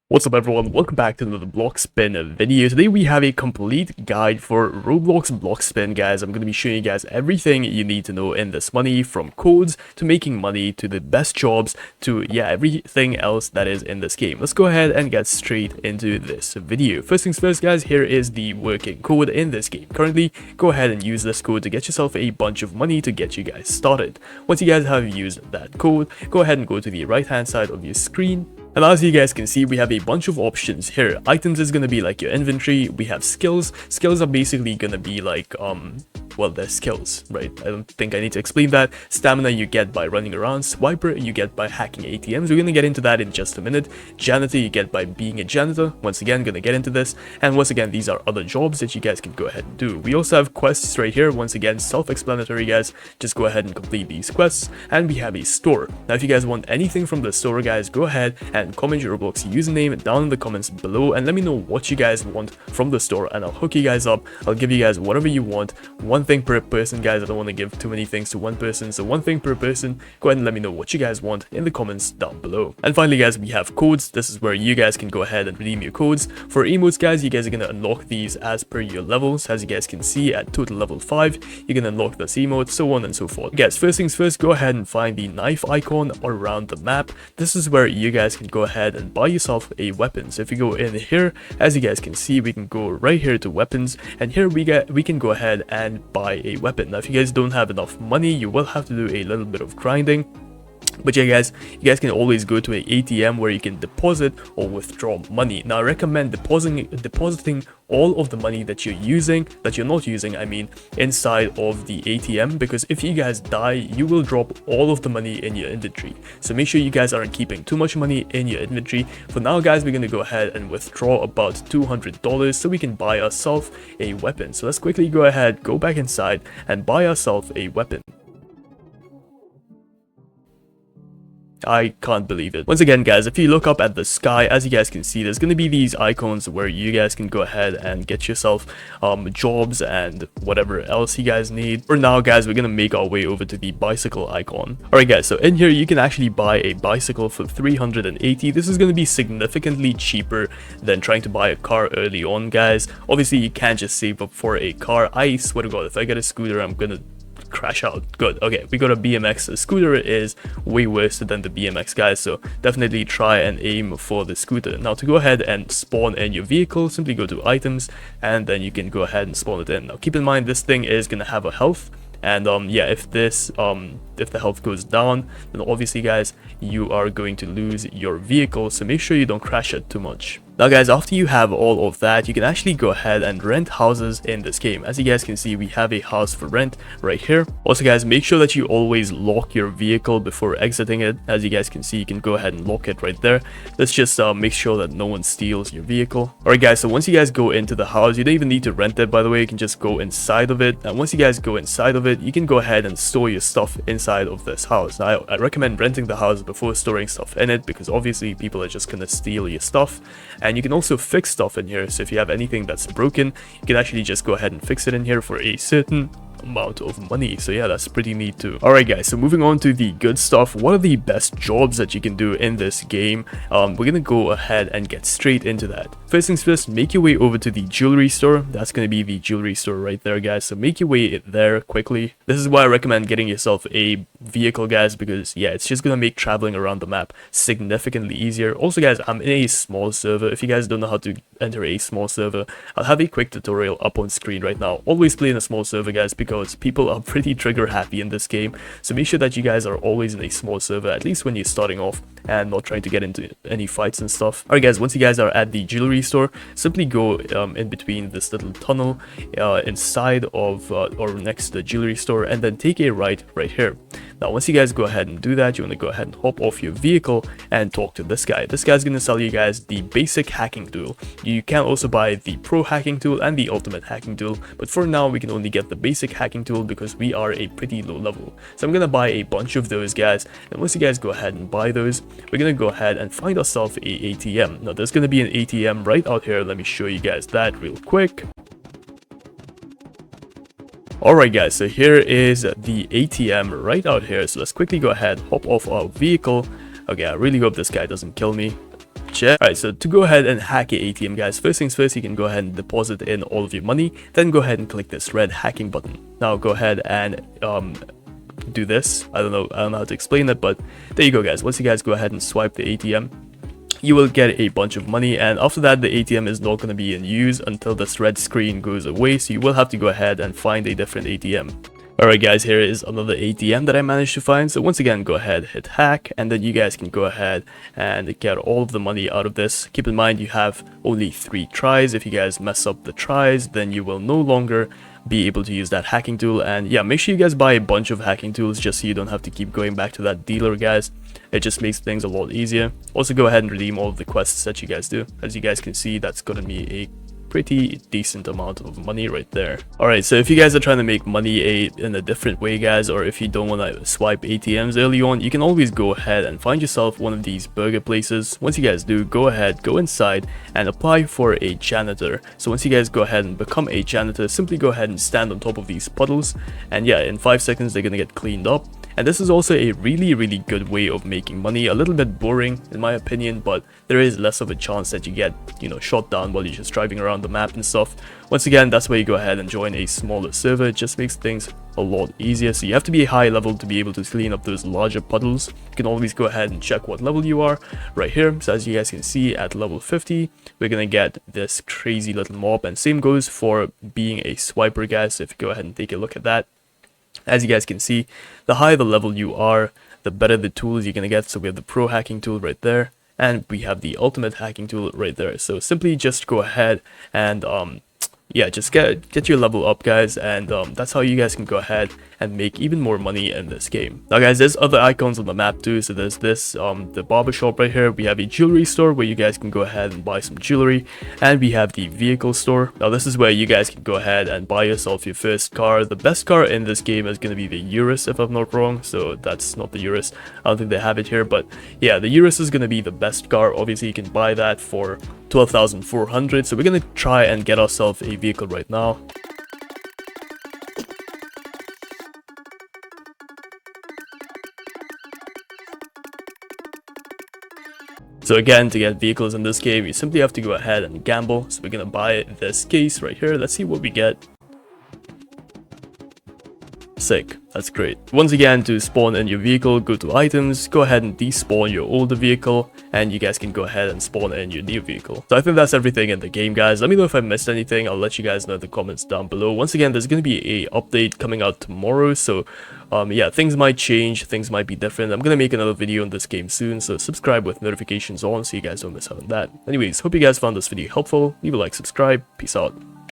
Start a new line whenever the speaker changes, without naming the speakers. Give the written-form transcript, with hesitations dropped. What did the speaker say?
What's up everyone, welcome back to another Blockspin video. Today we have a complete guide for Roblox Blockspin, guys. I'm going to be showing you guys everything you need to know in this money, from codes to making money to the best jobs to everything else that is in this game. Let's go ahead and get straight into this video. First things first, guys, here is the working code in this game. Currently, go ahead and use this code to get yourself a bunch of money to get you guys started. Once you guys have used that code, go ahead and go to the right hand side of your screen. And as you guys can see, we have a bunch of options here. Items is going to be like your inventory. We have skills. Skills are basically going to be like, well, they're skills, right? I don't think I need to explain that. Stamina you get by running around. Swiper you get by hacking ATMs. We're going to get into that in just a minute. Janitor you get by being a janitor. Once again, going to get into this. And once again, these are other jobs that you guys can go ahead and do. We also have quests right here. Once again, self-explanatory, guys. Just go ahead and complete these quests. And we have a store. Now, if you guys want anything from the store, guys, go ahead and comment your Roblox username down in the comments below and let me know what you guys want from the store, and I'll hook you guys up. I'll give you guys whatever you want. One thing per person, guys. I don't want to give too many things to one person, so one thing per person. Go ahead and let me know what you guys want in the comments down below. And finally, guys, we have codes. This is where you guys can go ahead and redeem your codes. For emotes, guys, you guys are going to unlock these as per your levels. As you guys can see, at total level 5 you can unlock this emote, so on and so forth. Guys, first things first, go ahead and find the knife icon around the map. This is where you guys can go ahead and buy yourself a weapon. So if you go in here, as you guys can see, we can go right here to weapons, and here we can go ahead and buy a weapon. Now if you guys don't have enough money, you will have to do a little bit of grinding. But yeah, guys, you guys can always go to an ATM where you can deposit or withdraw money. Now I recommend depositing all of the money that you're not using, I mean, inside of the ATM, because if you guys die, you will drop all of the money in your inventory. So make sure you guys aren't keeping too much money in your inventory. For now, guys, we're gonna go ahead and withdraw about $200 so we can buy ourselves a weapon. So let's quickly go ahead, go back inside and buy ourselves a weapon. I can't believe it. Once again, guys, if you look up at the sky, as you guys can see, there's going to be these icons where you guys can go ahead and get yourself jobs and whatever else you guys need. For now, guys, we're going to make our way over to the bicycle icon. Alright, guys, so in here you can actually buy a bicycle for 380. This is going to be significantly cheaper than trying to buy a car early on, guys. Obviously, you can't just save up for a car. I swear to God, if I get a scooter, I'm gonna crash out. Good. Okay, we got a BMX. The scooter is way worse than the BMX, guys, so definitely try and aim for the scooter. Now to go ahead and spawn in your vehicle, simply go to items and then you can go ahead and spawn it in. Now keep in mind, this thing is gonna have a health, and yeah, if the health goes down, then obviously, guys, you are going to lose your vehicle, so make sure you don't crash it too much. Now, guys, after you have all of that, you can actually go ahead and rent houses in this game. As you guys can see, we have a house for rent right here. Also, guys, make sure that you always lock your vehicle before exiting it. As you guys can see, you can go ahead and lock it right there. Let's just make sure that no one steals your vehicle. Alright, guys, so once you guys go into the house, you don't even need to rent it, by the way. You can just go inside of it. And once you guys go inside of it, you can go ahead and store your stuff inside of this house. Now, I recommend renting the house before storing stuff in it, because obviously people are just gonna steal your stuff. And you can also fix stuff in here, so if you have anything that's broken, you can actually just go ahead and fix it in here for a certain amount of money. So yeah, that's pretty neat too. Alright, guys, so moving on to the good stuff. What are the best jobs that you can do in this game? We're gonna go ahead and get straight into that. First things first, make your way over to the jewelry store. That's gonna be the jewelry store right there, guys, so make your way there quickly. This is why I recommend getting yourself a vehicle, guys, because yeah, it's just gonna make traveling around the map significantly easier. Also, guys, I'm in a small server. If you guys don't know how to enter a small server, I'll have a quick tutorial up on screen right now. Always play in a small server, guys, because people are pretty trigger happy in this game, so make sure that you guys are always in a small server, at least when you're starting off and not trying to get into any fights and stuff. Alright, guys, once you guys are at the jewelry store, simply go in between this little tunnel inside of or next to the jewelry store, and then take a right here. Now once you guys go ahead and do that, you want to go ahead and hop off your vehicle and talk to this guy. This guy's gonna sell you guys the basic hacking tool. You can also buy the pro hacking tool and the ultimate hacking tool, but for now we can only get the basic hacking tool because we are a pretty low level. So I'm gonna buy a bunch of those, guys, and once you guys go ahead and buy those, we're gonna go ahead and find ourselves a ATM. Now there's gonna be an ATM right out here. Let me show you guys that real quick. Alright, guys, so here is the ATM right out here. So let's quickly go ahead, hop off our vehicle. Okay, I really hope this guy doesn't kill me. Gotcha. Alright, so to go ahead and hack your ATM, guys, first things first, you can go ahead and deposit in all of your money. Then go ahead and click this red hacking button. Now go ahead and do this. I don't know how to explain it, but there you go, guys. Once you guys go ahead and swipe the ATM, you will get a bunch of money, and after that the ATM is not going to be in use until this red screen goes away, so you will have to go ahead and find a different ATM. Alright guys, here is another ATM that I managed to find. So once again, go ahead, hit hack, and then you guys can go ahead and get all of the money out of this. Keep in mind you have only 3 tries. If you guys mess up the tries, then you will no longer be able to use that hacking tool. And yeah, make sure you guys buy a bunch of hacking tools just so you don't have to keep going back to that dealer, guys. It just makes things a lot easier. Also go ahead and redeem all of the quests that you guys do. As you guys can see, that's gonna be a pretty decent amount of money right there. Alright, so if you guys are trying to make money in a different way, guys, or if you don't want to swipe ATMs early on, you can always go ahead and find yourself one of these burger places. Once you guys do, go ahead, go inside and apply for a janitor. So once you guys go ahead and become a janitor, simply go ahead and stand on top of these puddles, and yeah, in 5 seconds they're gonna get cleaned up. And this is also a really good way of making money. A little bit boring in my opinion, but there is less of a chance that you get, you know, shot down while you're just driving around the map and stuff. Once again, that's where you go ahead and join a smaller server. It just makes things a lot easier. So you have to be high level to be able to clean up those larger puddles. You can always go ahead and check what level you are right here. So as you guys can see, at level 50, we're gonna get this crazy little mob, and same goes for being a swiper, guys. So if you go ahead and take a look at that, as you guys can see, the higher the level you are, the better the tools you're gonna get. So we have the pro hacking tool right there, and we have the ultimate hacking tool right there. So simply just go ahead and yeah, just get your level up, guys, and that's how you guys can go ahead and make even more money in this game. Now guys, there's other icons on the map too. So there's this the barber shop right here. We have a jewelry store where you guys can go ahead and buy some jewelry, and we have the vehicle store. Now this is where you guys can go ahead and buy yourself your first car. The best car in this game is going to be the Urus, if I'm not wrong. So that's not the Urus, I don't think they have it here, but yeah, the Urus is going to be the best car. Obviously you can buy that for 12,400. So we're going to try and get ourselves a vehicle right now. So again, to get vehicles in this game, you simply have to go ahead and gamble. So we're gonna buy this case right here. Let's see what we get. Sick, that's great. Once again, to spawn in your vehicle, go to items, go ahead and despawn your older vehicle, and you guys can go ahead and spawn in your new vehicle. So I think that's everything in the game, guys. Let me know if I missed anything. I'll let you guys know in the comments down below. Once again, there's going to be a update coming out tomorrow, so yeah, things might change, things might be different. I'm going to make another video on this game soon, so subscribe with notifications on so you guys don't miss out on that. Anyways, hope you guys found this video helpful. Leave a like, subscribe, peace out.